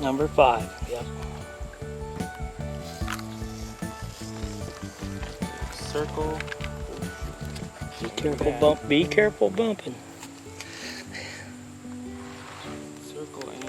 Number 5, yep. Circle. Be careful bumping. Circle and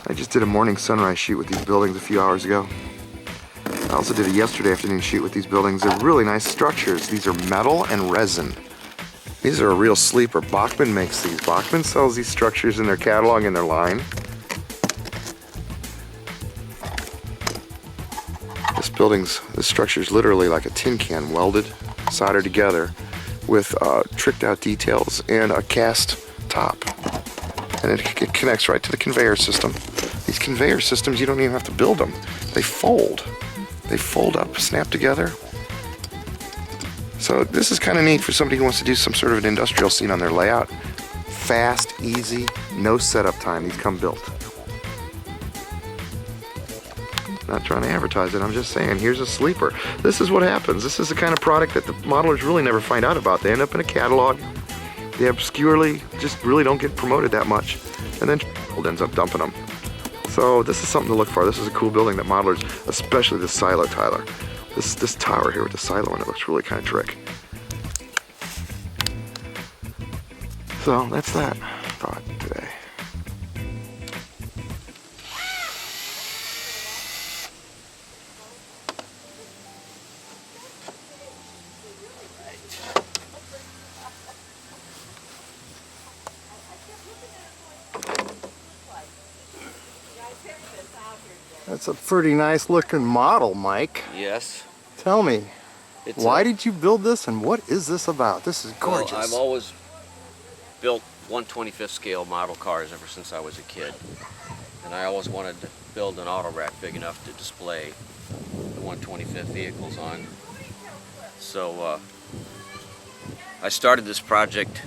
I just did a morning sunrise shoot with these buildings a few hours ago. I also did a yesterday afternoon shoot with these buildings. They're really nice structures. These are metal and resin. These are a real sleeper. Bachmann makes these. Bachmann sells these structures in their catalog and their line. This structure is literally like a tin can welded, soldered together with tricked out details and a cast top. And it connects right to the conveyor system. These conveyor systems, you don't even have to build them. They fold. They fold up, snap together. So this is kind of neat for somebody who wants to do some sort of an industrial scene on their layout. Fast, easy, no setup time. These come built. Not trying to advertise it, I'm just saying, here's a sleeper. This is what happens. This is the kind of product that the modelers really never find out about. They end up in a catalog. They obscurely just really don't get promoted that much. And then ends up dumping them. So this is something to look for. This is a cool building that modelers, especially this silo tiler. This tower here with the silo in it looks really kind of trick. So that's that thought today. That's a pretty nice looking model, Mike. Yes. Tell me, why did you build this and what is this about? This is gorgeous. Well, I've always built 1/25th scale model cars ever since I was a kid. And I always wanted to build an auto rack big enough to display the 1/25th vehicles on. So I started this project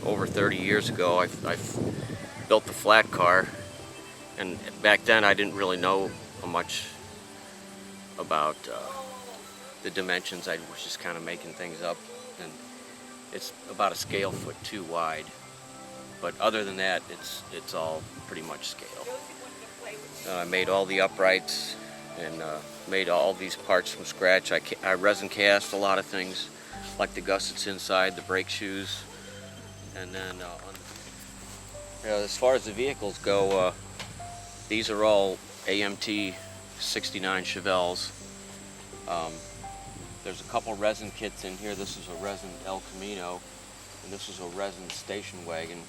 over 30 years ago. I built the flat car, and back then I didn't really know much about the dimensions. I was just kind of making things up, and it's about a scale foot too wide. But other than that, it's all pretty much scale. I made all the uprights and made all these parts from scratch. I resin cast a lot of things, like the gussets inside, the brake shoes, and then as far as the vehicles go, these are all AMT 69 Chevelles. There's a couple resin kits in here. This is a resin El Camino, and this is a resin station wagon.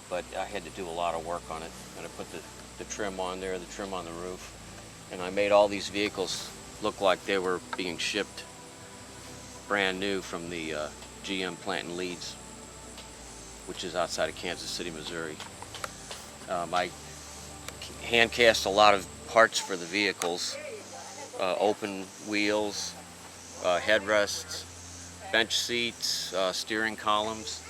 But I had to do a lot of work on it, and I put the trim on there, the trim on the roof, and I made all these vehicles look like they were being shipped brand new from the GM plant in Leeds, which is outside of Kansas City, Missouri. I hand cast a lot of parts for the vehicles, open wheels, headrests, bench seats, steering columns,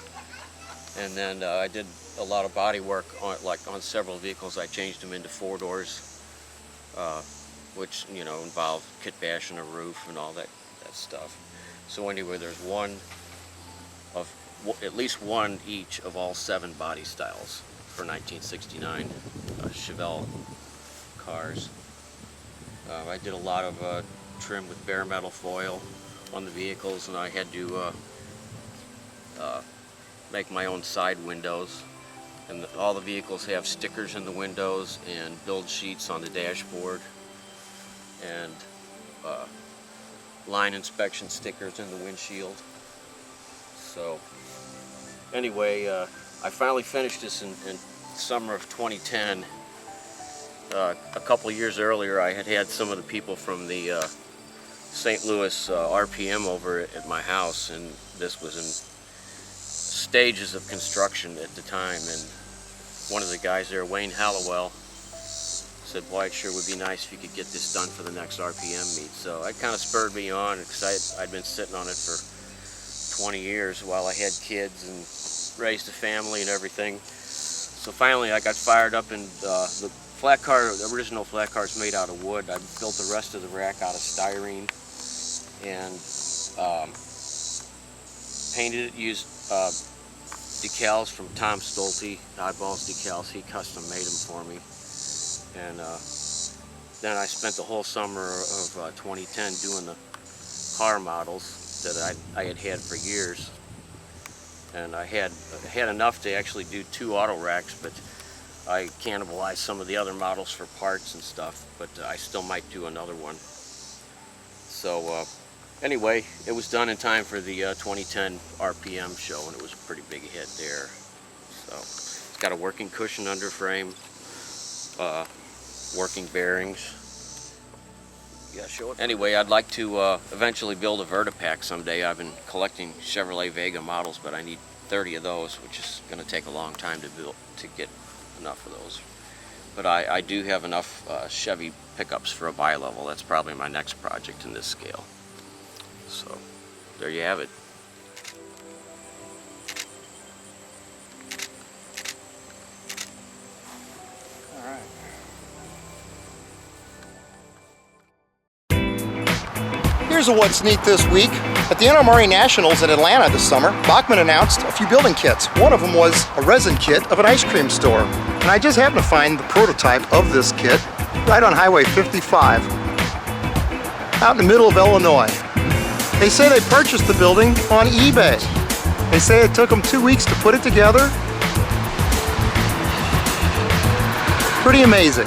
and then I did a lot of body work on several vehicles. I changed them into 4-doors, which involved kit bashing a roof and all that stuff. So anyway, there's at least one each of all 7 body styles for 1969 Chevelle cars. I did a lot of trim with bare metal foil on the vehicles, and I had to make my own side windows. And all the vehicles have stickers in the windows and build sheets on the dashboard, and line inspection stickers in the windshield. So anyway, I finally finished this in summer of 2010. A couple years earlier, I had some of the people from the St. Louis RPM over at my house, and this was in stages of construction at the time, and one of the guys there, Wayne Hallowell, said, boy, it sure would be nice if you could get this done for the next RPM meet. So it kind of spurred me on, because I'd been sitting on it for 20 years while I had kids and raised a family and everything. So finally I got fired up, and the original flat car is made out of wood. I built the rest of the rack out of styrene and painted it, used decals from Tom Stolte, Oddballs decals. He custom made them for me. And then I spent the whole summer of 2010 doing the car models that I had for years. And I had enough to actually do 2 auto racks, but I cannibalized some of the other models for parts and stuff, but I still might do another one. So anyway, it was done in time for the 2010 RPM show, and it was a pretty big hit there. So it's got a working cushion under frame, working bearings. Yeah, show it. Anyway, I'd like to eventually build a Vertipack someday. I've been collecting Chevrolet Vega models, but I need 30 of those, which is going to take a long time to build to get enough of those. But I do have enough Chevy pickups for a bi-level. That's probably my next project in this scale. So there you have it. Here's a What's Neat this week. At the NMRA Nationals in Atlanta this summer, Bachmann announced a few building kits. One of them was a resin kit of an ice cream store. And I just happened to find the prototype of this kit right on Highway 55, out in the middle of Illinois. They say they purchased the building on eBay. They say it took them 2 weeks to put it together. Pretty amazing.